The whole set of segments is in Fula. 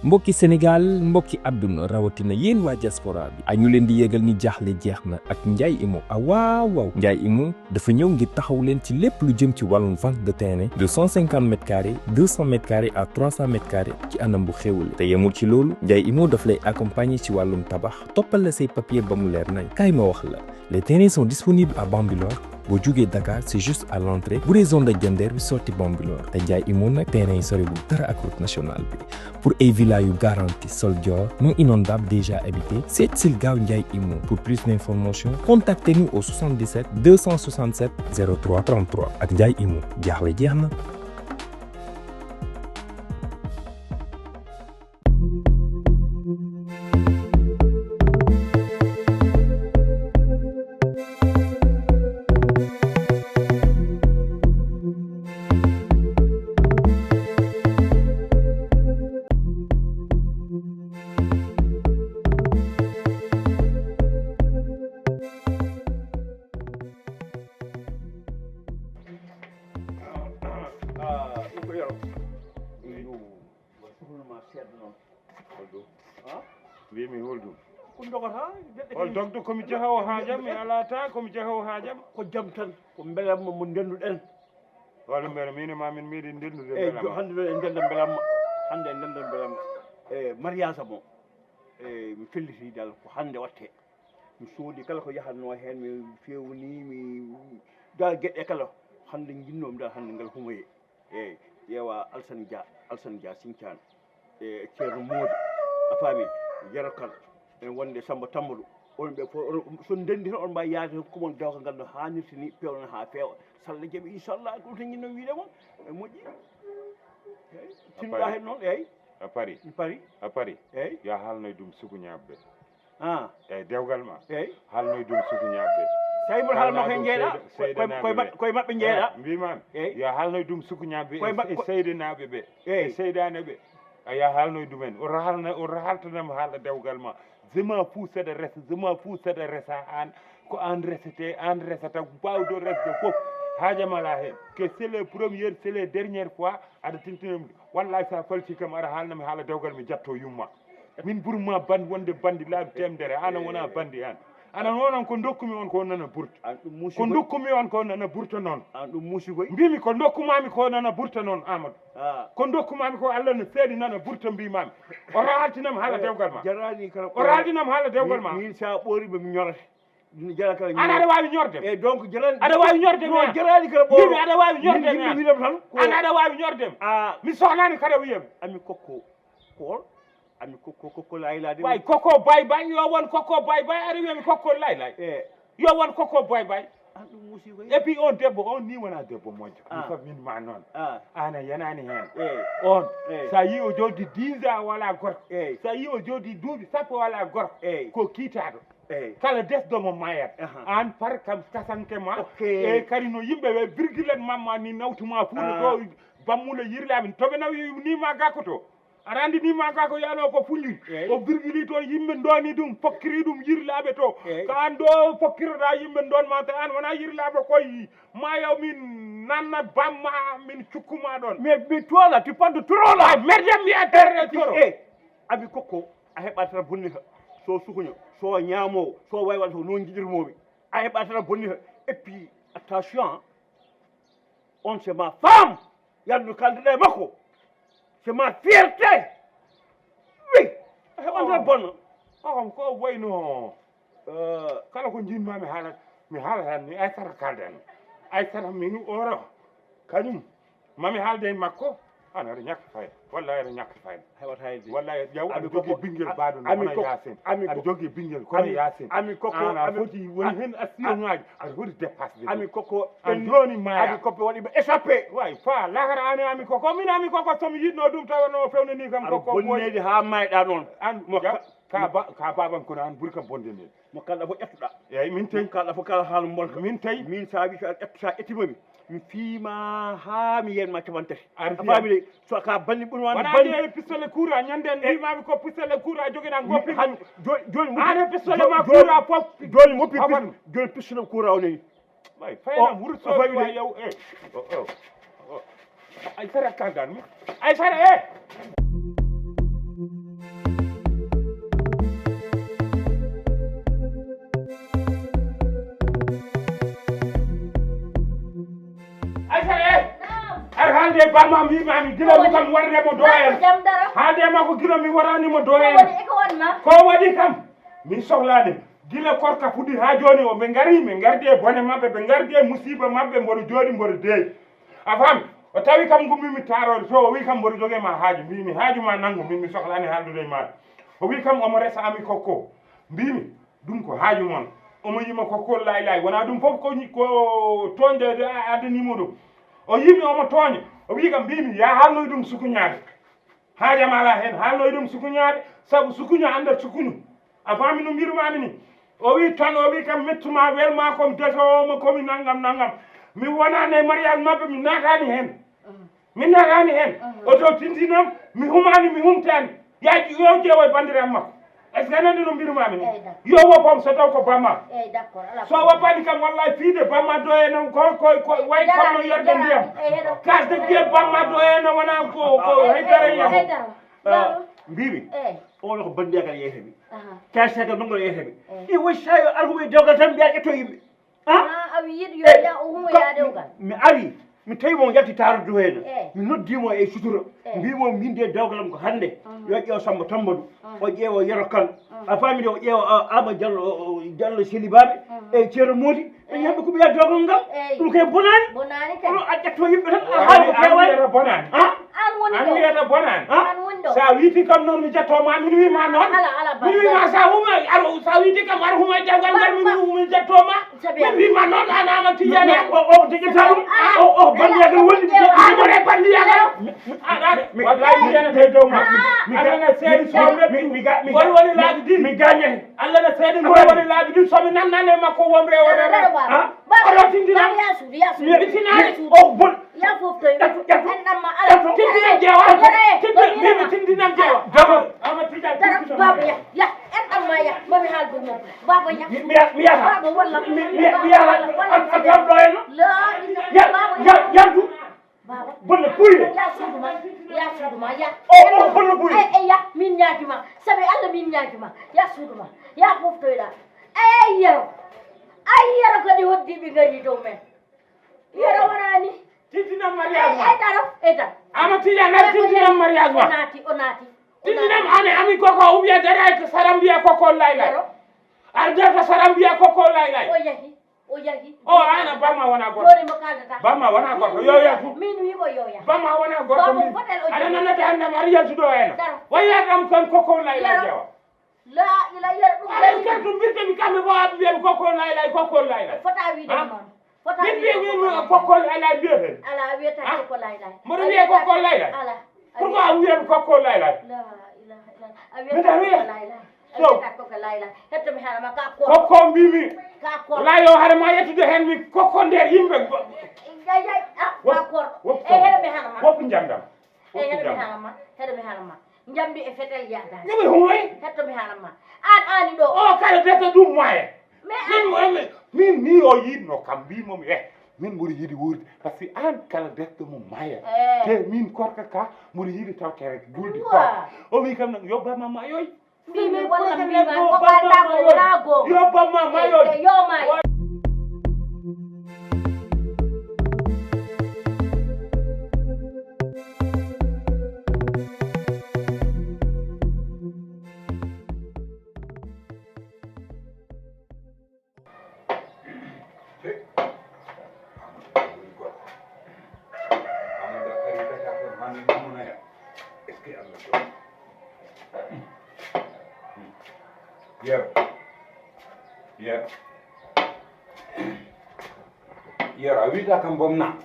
mbokki Sénégal mbokki àdduna rawatina yéen waa diaspora bi añu leen di yégal ni jaaxle jeex na ak Ndiaye Immo waaw Ndiaye Immo dafa ñëw ngir taxaw leen ci lépp lu jëm ci wàllum vente de terrain de 150 mètres carrés 200 mètres carrés à 300 mètres carrés ci anam bu xéwale te yemul ci loolu Ndiaye Immo daf lay accompagner ci wàllum tabax toppal la say papier ba mu leer nañ kaay ma wax la les terrains sont disponibles à Bambilor boo jugee Dakar c'est juste à l'entrée bu dee zone de Diender bi sorti Bambilor te Ndiaye Immo nag terrain yi sori bu dara ak route nationale bi pour ay villas yu garantie sol dior non inondable déjà habité seet sil gaaw Ndiaye Immo pour plus d'informations contactez-nous au 77 267 03 33 ak Ndiaye Immo jaaxle jeex na. Wimi holdum ko dogata hol dogdo komi jahaw haajam mi alata komi jahaw haajam ko jam tan ko belamma mo denduɗen wala mbere min ma min meeɗi dendude belamma hande ɗo en denda belamma hande en denda belamma mariage mo mi felliti dal ko hande watte mi soodi kala ko yahatno hen mi fewni mi dal gueɗɗe kala hande jinnomi dal hande ngal humoye eyyi ƴeewa Alsane Dia Sinthiane e ceerno Mody a faami Yero Kane en wonde Samba Tammadou on ɓe fof son dendi tan on mbawi yaade hokkuma dawka ngal no hannirta ni pewnon ha feewa so Allah jaaɓi inchallah ɗum tan jinnomi wiidema e moƴƴi eyyi tinnoɗa hen noon eyyi a paari eyyi yo haalnoye ɗum sukuñaɓeɓe eyyi dewgal ma eyyi haalnoye ɗum sukuñaɓeɓe tawi mboɗo haalma koye jeeɗa koye maɓɓe jeeɗa mbimami eyyi yo haalnoye ɗum sukuñaɓeɓe e seydenaɓe ɓe e seydaneɓe aya haalnoye ɗumen o haltanama haala dewgal ma jema fuu seɗa resa jema fuu seɗa resa an ko an resete an resata mbawɗo resde foof haajamala hen que c'est les premières c'est les dernière fois aɗa tintinami wallahi sa falti kam aɗa haalnami haala dewgal mi jatto yumma min ɓurma bandi wonde bandi laabi temedere an wona bandi an anan wonon ko dokkumi on ko nana burta ko dokkumi on ko nana burta noon an ɗum muusigoy mbimi ko dokkumami ko nana burta noon Amadou ko dokkumami ko Allah no seeɗi nana burta mbimami o raaltinam haala dewgal ma jarani kala o raaltinam haala dewgal ma min sa ɓoorima mi ñorata jara kala an aɗa wawi ñorde e donc jarani aɗa wawi ñorde mi jarani kala ɓooro mbimi aɗa wawi ñorde mi wiidam tan an aɗa wawi ñordem mi sohlani kada wiyam ami kokko ko ami kokko laylade way kokko bay yo won kokko bay aɗa wiyami kokko laylay yo won kokko bay an ɗum musiba et puis on debbo on ni wona debbo moƴƴo mi fam min ma noon an a yanani hen on sa yi o joddi 10 ans wala gorko sa yi o joddi duuɓi sappo wala gorko ko kiitaɗo kala desdomo mayat an par kam kasanke ma e kadi no yimɓe virgule mamma ni nawtuma fuuɗo ɗo bammule yirlaɓe toɓe nawi nima gakko to aɗa andi ni maga ko yano ko fulli o virguli to yimɓe doni ɗum fokkiri ɗum yirlaɓe to ko an ɗo fokkiroɗa yimɓe don ma to an wona yirlaɓe koye mayaw min nannat bamma min cukkuma ɗon mais tola tu parles de torola merdem wiya terre toro abi kokko a heɓa tata bonnita so sukuño so ñaamowo so waywal to noon jiɗirmoɓe a heɓa tata bonnita et puis attention on c'est ma femme yanno kaldeɗa e makko c'est ma fierté oui heɓanta bonno on ko wayno kala ko jinma mi haalatan ni Aissata kalden Aissata min oro kañum mami haalde e makko an aɗa ñakka fayda wallahi aɗa ñakka fayda heɓata hayde wallahi ƴew aɗa jogui ɓinguel baɗo no wona Yacine aɗa jogui ɓinguel kono Yacine ami kokko ana foti woni hen action ngaji aɗa foti dépassede ami kokko an joni maya ami kokko waɗiɓe échappé way fa lakara ani ami kokko min ami kokko somi yiɗno ɗum tawano fewnani kam kokko bonnede ha mayɗa noon an ka baban kono an ɓuuri kam bondede mo kalɗa fof ƴettuɗa eyyi min tawi kalɗa fof kala haala bolka min tawi min sa wi sa ƴettimami mi fiima ha mi yenma capantati a faami de so ka balli ɓuuri wonde balli pistolet coura ñanden mbimami ko pistolet coura joguiɗa goppi joni ane pistolet ma coura fof joni moppi joni pistolet coura o nani way faynam wuuro sowi wa yow Aissata kaldanmi Aissata bamam wimami gila mi kam warnemo do en haaldema ko gila mi waranimo do en ko waɗi kam min sohlani gila korka fuɗɗi ha joni o ɓe gardi e bone mabɓe ɓe gardi e musiba mabɓe mboɗo jooɗi mboɗo deeyi a fami o tawi kam gummimi tarode so o wi kam mboɗo joguema haaju mbimi haaju ma nanggu min mi sohlani haaldude e maɗa o wi kam omo resa ami kokko mbimi ɗum ko haaju moon omo yima kokkol lay wona ɗum fof ko toñde addanimo ɗum o yimi omo tooña o wi kam mbimi ya haalnoy ɗum sukuñaade haajam ala hen haalnoy ɗum sukuñaade saabu sukuño andat sukuñu a faami no mbirumami ni o wi tan o wi kam mettuma welma komi desowomo komi naggam mi wonani e mariage mabɓe mi natani hen o to tintinam mi humani mi humtani yo ƴeewo e bandiraam makko est ce que anandi no mbirumami ni yo woppam so taw ko bamma so woppani kam wallahi fiide bamma do eno ko way comme no yerde ndiyam kasde biye bamma do eno wona ko haydara yamo mbimi on ko bandiyagal yeeteɓe casagal mangol yeeteɓe i wo sayo alhuɓe dewgal tan mbiya ƴetto yimɓe a wi yiɗi yo ya o humo ya dewgal mi ari mi tawi mo yalti tarudu heno mi noddimo e sutura mbimo min de dewgalam ko hande yo ƴeew Samba Tambadou o ƴeewo Yero Kane a famide o ƴeewa Ama Diallo Selibaɓe e Ceerno Modi ɓe yimɓe ko ɓiya dewgal ngal ɗum kay bonani ono a ƴetto yimɓe tan a haala ko fewani bonani an wiyata bonani sa wiiti kam noon mi jettoma min wima noon min wima sa wiiti kam aɗa huma dewgal ngal min jettoma min wima noon an Ama Tidiane o deƴata ɗum o bandiyagal woni amore bandiyagal wallahi mi yanata e dow ma Allah na seedi so woni woni laabi ɗi mi gagne Allah na seedi ngol woni laabi ɗi somi namnane makko womre o oɗo tindinam mi tinani o bon tindinam jeewa mimi tindinam jeewa Ama Tidiane baba ya en amma ya mami haal ɗum mo baba ya mi yata a kam ɗo henno yantu bonno puyde ya suuduma ya o bonno puyde ya min ñaagima sabi Allah min ñaagima ya suuduma ya foftoyɗa yero kadi hoddiɓe gari dow men yero wonani tintinam mariage ma eɗaro Ama Tidiane ar tintinam mariage ma o naati tintinam ane ami koko ubiya dara ko saram mbiya koko laylay ar data saram mbiya koko laylay o yahi ana bamma wona goto joni mo kaldata bamma wona goto yo yatu min wimo yo ya bamma wona goto min aɗa nanata hannde ar yaltuɗo heno wayiyatam kon koko laylay jeewa la ila yero ɗum aɗa kar ɗum mbirtemi kamɓe fo aɓe mbiyaɓe koko laylay fota wiide noon fota min mbiya koko laylay mbiyeten ala wiyata koko laylay mboɗo wiye koko laylay ala pourquoi a wiyaɓe koko laylay la ilaha illallah a wiyata koko laylay koko laylay hettomi harama ka kokko mbimi layo haɗa ma yettude hen mi kokko nder yimɓe heɗomi harama woppu jamdam heɗomi harama jamdi e fetel yada yoɓe humoy hettomi harama an ani ɗo o kala detta ɗum moye min ni o yiɗno kam mbimomi min mboɗo yiiɗi wurde par ce que an kala detta mo maya te min korka ka mboɗo yiiɗi tawtere guldi ko o wi kam yo bamma mayoy mbimi walla mbima ko ɓanɗako wona goo yo bamma mayoy yo mayo Yero a wiita kam bomna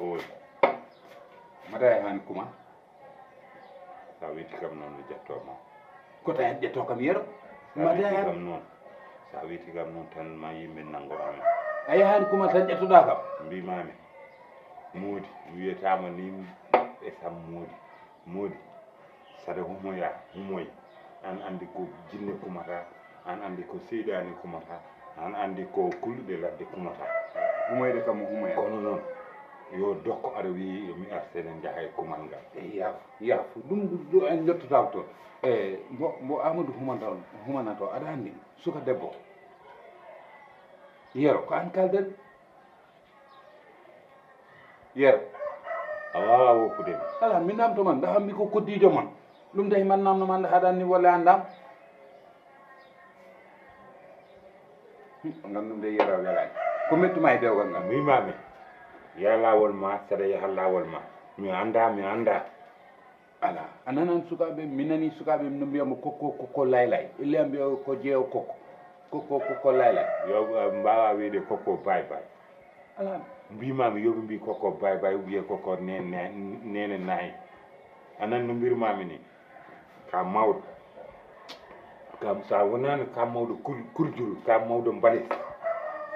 oy mata e hani kuma sa wiiti kam noon no jettoma kota hen ƴetto kam Yero mata kam noon sa wiiti kam noon tan ma yimɓe nango amen a yahani kuma tan ƴettoɗa kam mbimami Modi wiyetama ni e sam Modi saɗa humoy an andi ko jinne kumata an andi ko seyɗani kumata an andi ko kulluɗe ladde kumata humoyde kam mo humoya kono noon yo dokko aɗa wi mi arsene jaaha e kumal ngal yaafu ɗum ɗo en jottotako toon mbo Amadou humanato aɗa andi suka debbo Yero ko an kalden yer awa wo pude ala mi namto man ndax mi ko koddijo man ɗum tahi man namno man haɗan ni walla andam ngandum de yera welani ko mettuma e dewgal ngal mi mami ya lawol ma sada ya lawol ma mi anda ala a nanan sukaɓe mi nani sukaɓe no mbiyamo kokko laylay ille mbiya ko jeewo kokko laylay yo mbawa wiide kokko bay ala mbimami yoɓe mbi kokko bay wiye kokko nene nayi anan no mbirmami ni ka mawɗo kam sa wonano ka mawɗo kurjuru ka mawɗo mbalis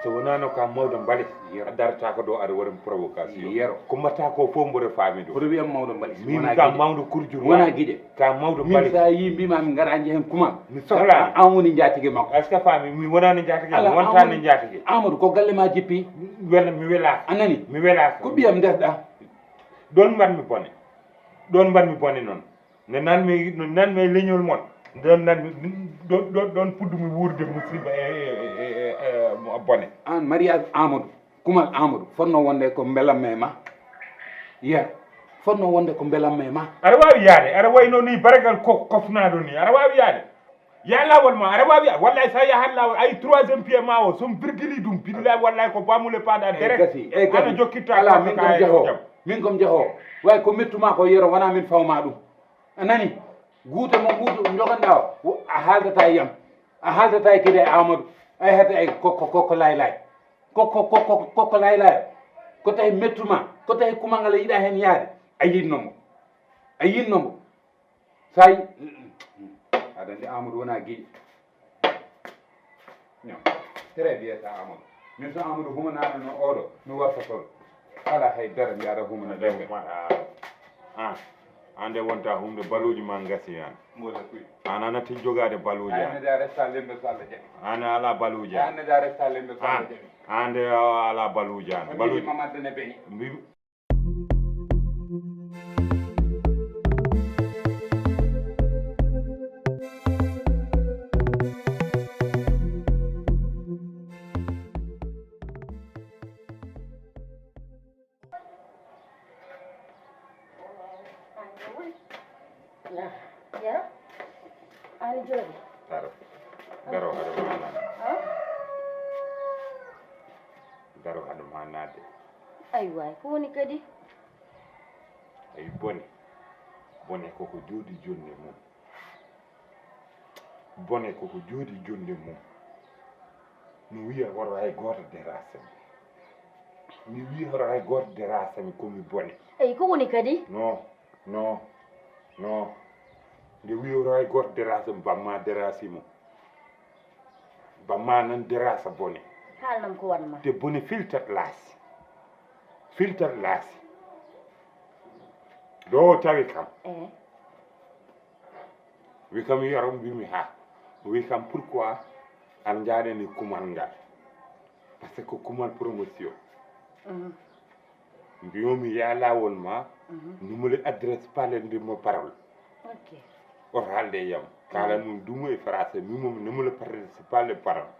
so wonano ka mawɗo mbalis a darata ko ɗo aɗa waɗa provocation yero ko mbatta ko fof mboɗo faami ɗo koto wiyam mawɗo mbalis min ka mawɗo kurjuru wona guiƴe ka mawɗo min mbalis sa yi mbimami gara jehen kumal mi sohlani an woni jatigue makko est ce que faami mi wonani jatigue wontani jatigue amadou ko galle ma jippi mi welaka anani mi welaka ko ɓiyam ndesɗa ɗon mbanmi bone noon nde nanmi leñol mon ɗon puddumi wurde musiba e bone an mariage amadou kumal amadou fonno wonde ko beelamme ma yer fonno wonde ko beelamme ma aɗa wawi yaade aɗa wayno ni baragal kofnaɗo ni aɗa wawi yaade ya lawol ma aɗa wawi wallay sa yahat lawol ay 3e pied ma o somi virgili ɗum billahi wallay ko bamule paɗa direct ana jokkitta ala min kom jeeho way ko mettuma ko yero wona min fawma ɗum anani guuto mo guuto joganɗa o a haaldata e yam a haaldata e kede amadou ay hata ay kokko laylay kokko laylay ko tawi mettuma ko tawi kumalngal yiiɗa hen yaade a yinnomo sa aɗa andi amadou wona guiƴe non très bien sa amadou min so amadou humanaɗo no oɗo mi warta toon ala haydara mbiya aɗa humana dembe ande wonta humde baluji ma gasi an mola kuy an anati jogade baluji an da resta lembe so Allah jaɓi an ala baluji an da resta lembe so Allah jaɓi ande ala baluji an baluji mamadde ne beñi Yero ani jooɗi daro haɗum ha nadde ay way ko woni kadi ay bone koko jooɗi jonde mum mi wiya hoto hay goto dérasami komi bone ay ko woni kadi non nde wiyoto hay goto dérasami bamma dérasimo bamma nan dérasa bone haalnam ko wanma te bone filtat laasi ɗo tawi kam wi kam yaro mbimi ha wi kam pourquoi an jaaɗeni kumal ngal par ce que kumal promotion mbimomi ya lawol ma numole adresse palendimo parole oto haalde e yam kala mum dumo e français mimomi numole parle parole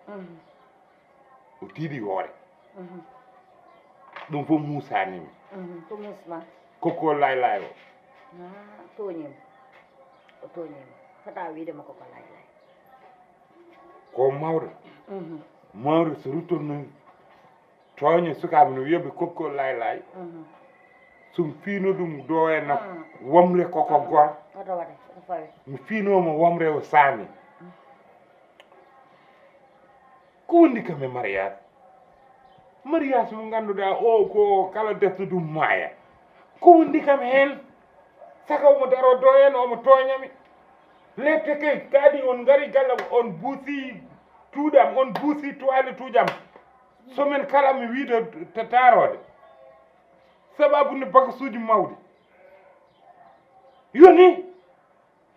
o tiiɗi hoore ɗum fof musanimi ko musma kokko laylay o toñima fota wiidema koko laylay ko mawɗo so ruttonno tooñe sukaɓe no wiyaɓe kokko laylay somi fiino ɗum do e nak womre koko gor oto waɗe oto fawi mi fiinomo womre o saami ko wondi kam e mariage mo ngannduɗaa o ko kala defte ɗum maaya ko wondi kam heen saka omo daro do en omo tooñami lefte kay kadi on ngari galla on buusi tuuɗam on buusi tuwaali tuujam somin kala mi wiida taarode sababu ne bagasuuji mawɗi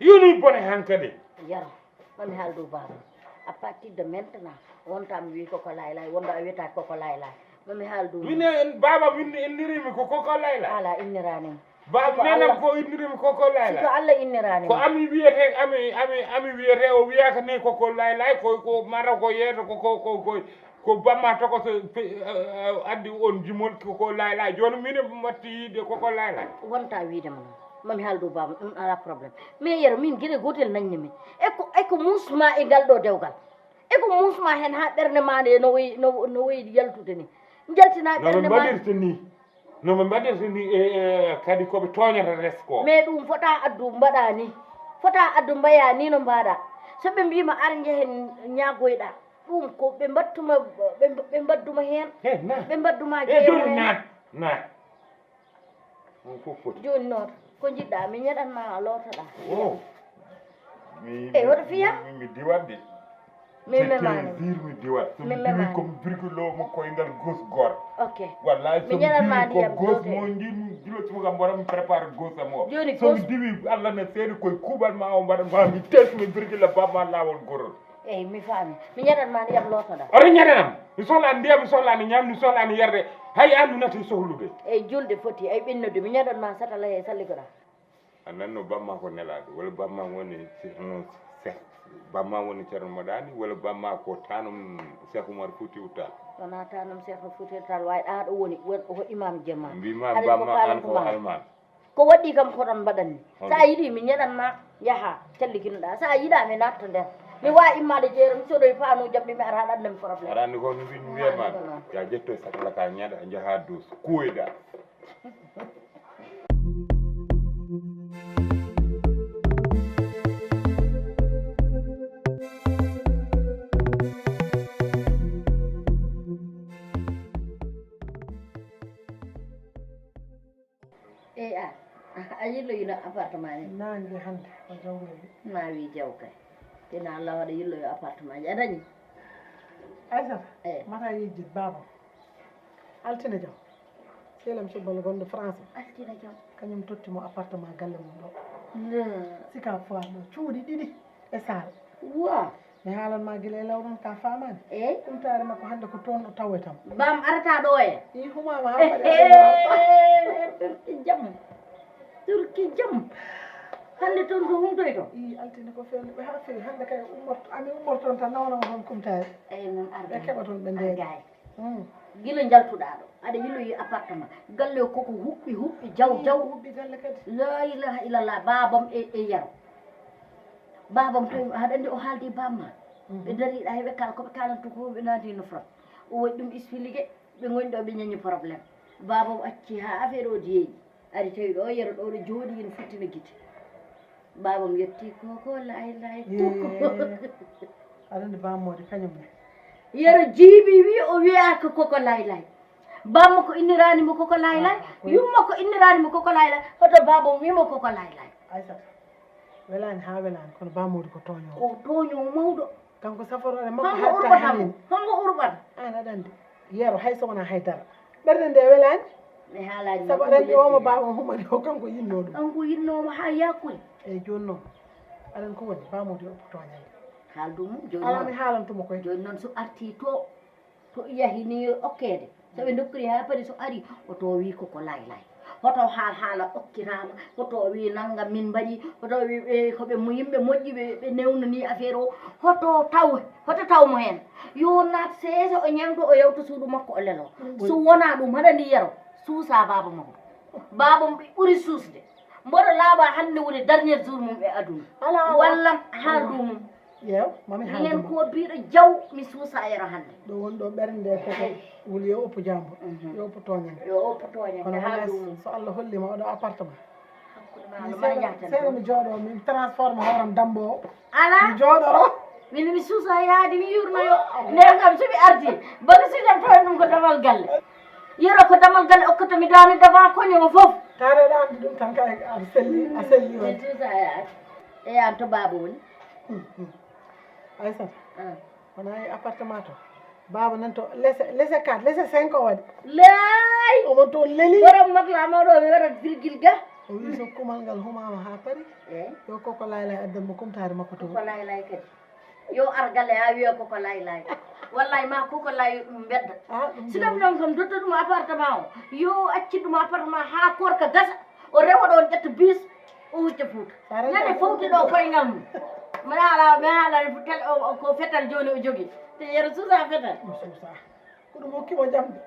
yoni bone han kadi yaro mami haal dow baaba à partir de maintenant wonta mi wi koko laylay wonɗo a wiyata koko laylay mami haal dow min baba min innirimi ko koko laylay ala inniranima baaba nena ko innirimi koko lay siko lay Allah innirani ko ami wiyete ami wiyete o wiyaka ni koko lay lay ko mara ko yeeto ko bamma toko so addi on jimol koko lay lay joni mine matti yide koko lay lay wonta wiide mon mami haaldu baba ɗum ala probléme mais yero min gueɗe gotel nañni min eko musma e ngal ɗo dewgal eko musma hen ha ɓerde ma nde no woyi yaltude ni jaltina ɓerde ma noɓe mbaɗirta ni kadi koɓe toñata res ko mais ɗum fota addu mbaɗa ni fota addu mbaya ni no mbaɗa soɓe mbima ar jehen ñagoyɗa ɗum ko ɓe mbattuma ɓe mbadduma hen ɓe mbadduma joni naat on fof foti joni noon ko jiɗɗa mi ñaɗanma lootoɗa mi hoto fiyam mi diwat de mi memani mi diwat so mi mi diwi memani. comme virgule mo koyngal gauche goto ok wallahi mi ñaɗanma ko ndiyam gauche jote mo jimi julo cuka mbora mi prépare gauche am o Joni so mi gauche- diwi Allah ne seedi koye kuuɓal ma o mbaɗa ma mi tesmi virgule bamma lawol gorol eyyi mi faami mi ñaɗanma ndiyam lootoɗa oto ñaɗanam mi sohlani ndiyam mi sohlani ñamde mi sohlani yerde hay andu nati sohlude eyyi julde foti ay ɓennude mi ñaɗanma satala he salligoɗa a nanno bamma ko nelaɗo walla bamma woni no bamma woni ceerno moɗani walla bamma ko tanum Cheikh Oumar Foutiyou Tall wona tanum Cheikh Foutiyou Tall wawi ɗa ɗo woni ko imam jemma mbima Haɗen ko bamma an ko kalantuma. alman ko waɗɗi kam koɗon mbaɗanni Hono. sa yiiɗi mi ñaɗanma jaaha callikinoɗa sa yiiɗa mi natta nder mi wawi immade jeero mi soɗoy paanu jaɓɓi mi ara ɗannami probléme aɗa andi ko no mbimi wiyatma ya ƴetto e satala ka ñaɗa jaaha dus kuwoyɗa eyyi a yilloyino appartement ni nangue hande o jawroyi nawi jaw kay tena Allah waɗa yilloyo appartement ji a dañi aissata eyyi mata yejjid babam altine jaw seelam cubbalo gonɗo france altina jaw kañum tottimo appartement galle mum ɗo le sika foire ɗo cuuɗi ɗiɗi e saal wa mi haalanma guila e lawɗon ka famani eyyi ɗum taari makko hande ko toon ɗo tawetam bam arata ɗo e i humama ha paɗe turki jam turki jam hande toon ko humtoy to i altine ko fewni ɓe ha fewi hande kay ami ummorton tan nawanama toon kumtari eyyi noon ɓe keɓa toon ɓe ndeeƴa gay gila jaltuɗa ɗo aɗa yilloyi appartement galle o koko huɓɓi jaw huɓɓi galle kadi la ilaha illallah babam e yaro babam to haɗa andi o haaldi bamma ɓe dariɗa heɓe kala koɓe kalanto ko ɓe naati no frat o waɗi ɗum expliqué ɓe goni ɗo ɓe ñañi probléme babam acci ha affaire o deeƴi ari tawi ɗo yero ɗo ɗo jooɗi ene futtina guite babam yetti koko lay tukko aɗa andi bammode kañum ne yero jiibi wi o wiyaka koko lay bamma ko inniranimo koko lay yumma ko inniranimo koko lay hoto babam wimo koko lay aissata welani ha welani kono bammode ko toño o toño mawɗo kanko safarore makko hango hatta urɓatamo hanini hango urɓata an aɗa andi yeero hay so wona haydara ɓerde nde welani mi haalaji saabu aɗa andi omo baba humani o kanko yinno ɗum kanko yinnomo ha yakkude eyyi joni noon aɗan ko woni bammode o toñande haaldum mum joni ala mi noon haalantuma koye joni noon so arti to yahini okkede soɓe dokkiri ha paari so ari oto wi koko lay hoto haala okkirama hoto wi naggam min mbaɗi hoto wi ɓe koɓe yimɓe moƴƴi ɓe newnani affaire o hoto tawmo hen yo naat seesa o ñamto o yewta suudu makko o lelo so wona ɗum haɗa ndi yero suusa baba makko baba ɓe ɓuuri suusde mboɗo laaɓa hande woni dernier jour mum e aduna walla haaldu mum yeew mami minen haalduma ko biɗo jaw mi suusa yero hande ɗo woni ɗo ɓerde nde koko wuli yo oppu jambo yo oppu toñande yo oppotoñe kono haaldu wona mum so Allah hollima oɗo appartement hakkude ma jahaten seeɗa mi jooɗo mi transforme horam dambo o ala mi jooɗoro min mi suusa yaade mi yurnoyo nden kam somi arti baga sidan toon ɗum ko damal galle yero ko damal galle okkata mi dani devant koño fof tareɗa andi ɗum tan kay a selli mi wonde suusa yaade eyi an to baba woni aissata wona e appartement to baba nan to laissé 4 laissé 5 o waɗi lay omon toon leli borom makla mawɗo mi waɗat virgule ga o wi so kumal ngal humama ha paari eyi yo koko layla addanmo kumtare makko to koko lay kadi yo ar galle ha wiya koko lay wallay ma koko lay ɗum bedda a ɗum sinam ɗon kam dotta ɗum appartement o yo acci ɗum appartement ha korka gasa o rewa ɗon ƴetta bis o hucca Fuuta nande fawti ɗo koyngal mum mi haala ko fetal joni o jogui te Yero suusa fetal suusa ko ɗum hokkimo jamde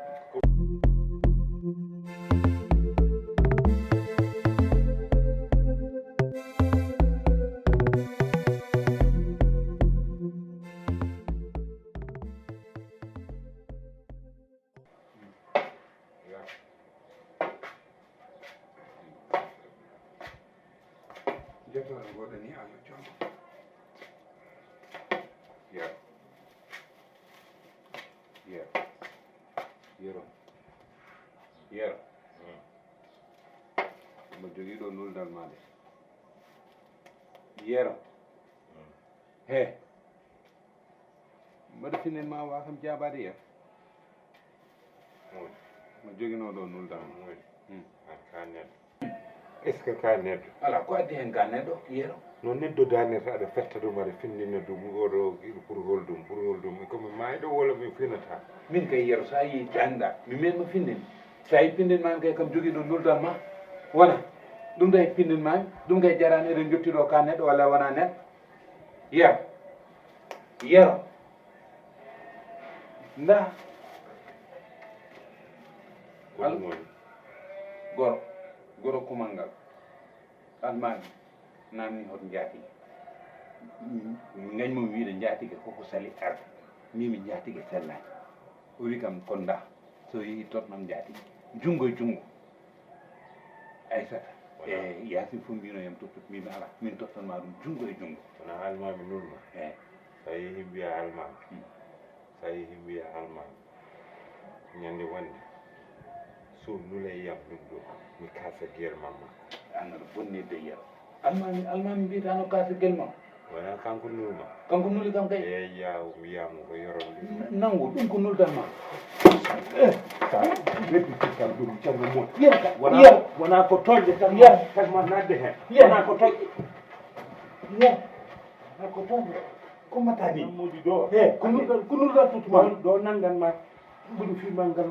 Jettoɗo goɗɗo ni Allah jooma Yero mo jogii ɗo nuldal ma de Yero he mbaɗa finen ma wa kam jaabade yer mo joginoo ɗo nuldal ma ka neɗɗo est ce que ka neɗɗo ala ko addi hen ka neɗɗo Yero no neɗɗo danirta aɗa fetta ɗum aɗa findina ɗum oɗo pour holɗum komi maayiɗo walla mi finata min kay Yero so a yii jangɗa mi menmo findin so a yi pindinmami kay kam jogii ɗo nuldal ma wona ɗum day pindinmami ɗum kay jarani eɗen jottiɗo ka neɗɗo walla wona neɗɗo Yero nda ɗum woni goro kumal ngal almami namni hoto jaatigi gañmomi wiide jaatigi koko sali arde mimi jaatigi sellani o wi kam kon nda so yeehi totnam jaatigi junngo e junngo Aissata e Yaasin fof mbino yam tottut mimi ala min tottanma ɗum junngo e junngo wona almami nulma eyi sa yeehi mbiya almami sa yeehi mbiya almami ñande wonde so nule yam ɗum ɗo mi kasa guerre mamma annaɗo bonnidde Yero almami mbiyatano kasa guel ma wona kanko nulma kanko nuli kam kay e yaw wiyamo ko yoron nangu ɗum ko nuldan ma repitikal ɗum ceerno mon Yero wona ko toƴƴe tan tagma nadde hen wona ko toƴƴe ko toñde kommata ni muji ɗo e ko nuldan tutuma ɗo nanganma mboɗo firma ngal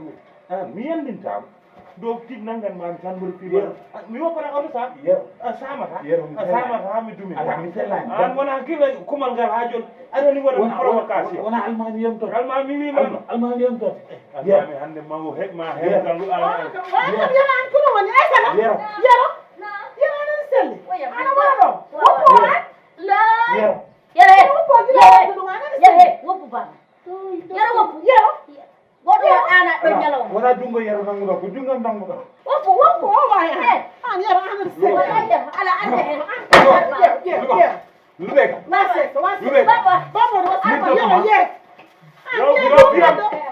mi yandintama ɗo tig nanganmami tan mboɗo firma mi woppata oto sa a samata ha mi dumi ala mi sellani an wona gila kumal ngal ha joni aɗani waɗa provocation wona almami yemtote almami wimama almami yemtote almami hande ma heɓma heɓgal lu an Yero an kono woni Aissata Yero anen selli ana wona ɗo woppo an Yero woppu ba Yero woppu goɗɗo ɗana ɗo ñalawma wona junngo Yero nanguɗo ko junggam nanguɗo woppo o wawi an Yero anen selli ala ande hen luɓe kam luɓe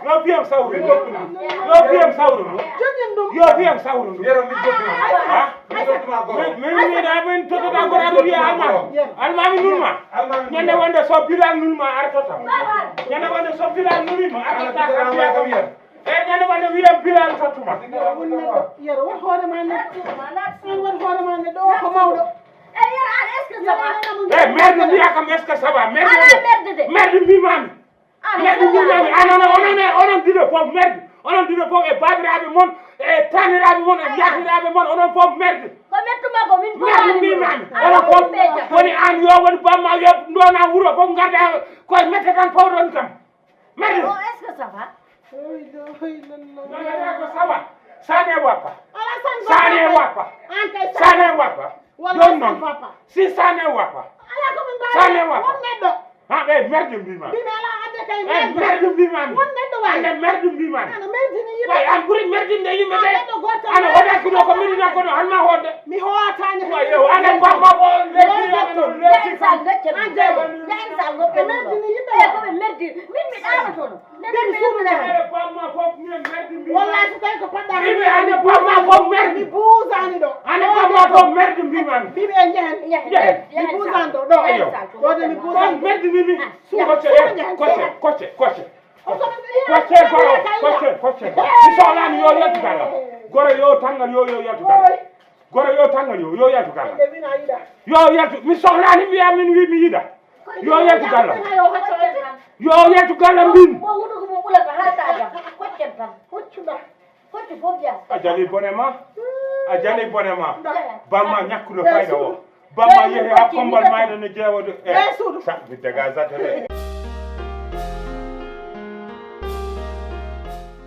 yo fiyam sawru yo fiyam sawru yo fiyam sawru Yero mi jottuma goro min wiiɗa min tottata goto aɗa wiya almami nulma ñande wonde so bilal nulma artota ñande wonde so bilal nulima artota kam wiya kam Yero e ñande wonde wiyam bilal tottuma won neɗɗo Yero won hoorema neɗɗo an won hoorema neɗɗo o ko mawɗo Yero an est ce que ça va e merde mbiya kam est ce que ça va ala merde de merde mbimami merde mbimami onon diɗo fof merde onon diɗo fof e babiraɓe moon e taniraɓe moon e jahiraɓe moon onon fof merde ko mettuma ko min merde mbimami onon fof woni an yo woni bamma yo dona wuuro fof garda koye mette tan fawɗon kam merde est ce que ça va nagata ko sawa sane wappa sane wappa sane wappa joni noon si sane wappa sane wappa won neɗɗo ha ɓe merde mbimami mbimi ala adde kay merde mbimami won neɗɗo wayi ande merde mbimami ana merdini yimɓe way an ɓuuri merdinde yimɓe ɓe neɗɗo goto ana hoɗaki ɗo ko medina ko ɗo hanma hodde mi howatani wayo ane bamma ko lesiyaɓe ɗo lesi sal gacce jahen sal goppe merdini yimɓe e koɓe merdi min mi ɗanotono ane bamma fof mien merdi mbimami wallahi so tawi ko poɗɗa mimi ane bamma fof mi merdi buusani ɗo ane bamma fof merdi mbimami mbiɓe en jehen mi buusani ɗo ɗo mi buusani on merdinimi kocce mi sohlani yo yettu gallam goro yo tangal yo yettu gallam goro yo tangal yo yettu gallam ɓe wina yiɗa yo yettu mi sohlani mbiya min wi mi yiɗa yo yettu gallam yo yettu gallam mbimi mo wuɗuko mo ɓulata ha taja koccen tan hoccuɗa hoccu fof jas a jali bone ma a jani bonema bamma ñakkude fayda o bamma yehi ha kombal mayɗa ne jeewode sa mi daga zatale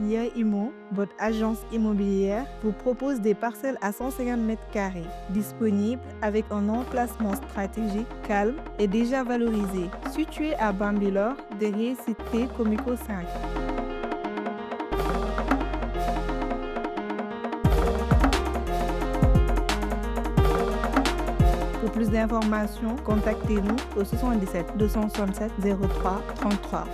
Nia Imo, votre agence immobilière, vous propose des parcelles à 150 mètres carrés, disponibles avec un emplacement stratégique, calme et déjà valorisé, situé à Bambilor, derrière Cité Comico 5. Pour plus d'informations, contactez-nous au 77 267 03 33.